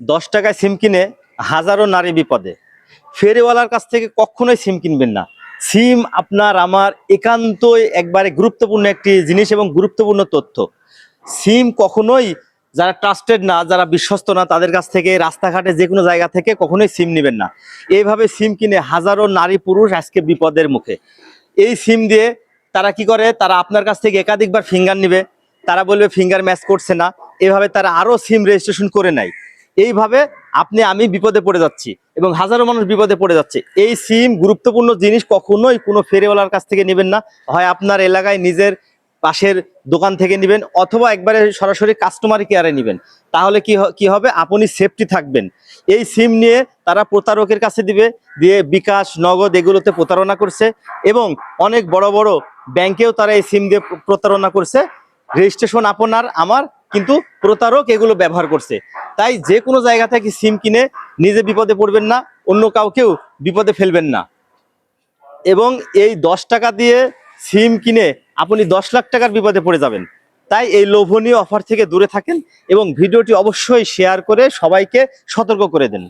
10 টাকায় সিম কিনে হাজারো নারী বিপদে। ফেরিওয়ালার কাছ থেকে কখনোই সিম কিনবেন না। সিম আপনার আমার একান্তই একবারে গুরুত্বপূর্ণ একটি জিনিস এবং গুরুত্বপূর্ণ তথ্য। সিম কখনোই যারা ট্রাস্টেড না, যারা বিশ্বস্ত না, তাদের কাছ থেকে রাস্তাঘাটে যে কোনো জায়গা থেকে কখনোই সিম নেবেন না। এইভাবে সিম কিনে হাজারো নারী পুরুষ আজকে বিপদের মুখে। এই সিম দিয়ে তারা কি করে, তারা আপনার কাছ থেকে একাধিকবার ফিঙ্গার নেবে, তারা বলবে ফিঙ্গার ম্যাচ করছে না, এভাবে তারা আরও সিম রেজিস্ট্রেশন করে নেয়। এইভাবে আমি বিপদে পড়ে যাচ্ছি এবং হাজারো মানুষ বিপদে পড়ে যাচ্ছে। এই সিম গুরুত্বপূর্ণ জিনিস কখনোই কোনো ফেরিওয়ালার কাছ থেকে নেবেন না। হয় আপনার এলাকায় নিজের পাশের দোকান থেকে নেবেন, অথবা একবারে সরাসরি কাস্টমার কেয়ারে নেবেন। তাহলে কি হবে, আপনি সেফটি থাকবেন। এই সিম নিয়ে তারা প্রতারকের কাছে দিয়ে বিকাশ, নগদ এগুলোতে প্রতারণা করছে এবং অনেক বড় বড় ব্যাংকেও তারা এই সিম দিয়ে প্রতারণা করছে। রেজিস্ট্রেশন আপনার আমার, কিন্তু প্রতারক এগুলো ব্যবহার করছে। তাই যে কোনো জায়গা থেকে সিম কিনে নিজে বিপদে পড়বেন না, অন্য কাউকেও বিপদে ফেলবেন না। এবং এই 10 টাকা দিয়ে সিম কিনে আপনি 10 লাখ টাকার বিপদে পড়ে যাবেন। তাই এই লোভনীয় অফার থেকে দূরে থাকেন এবং ভিডিওটি অবশ্যই শেয়ার করে সবাইকে সতর্ক করে দেন।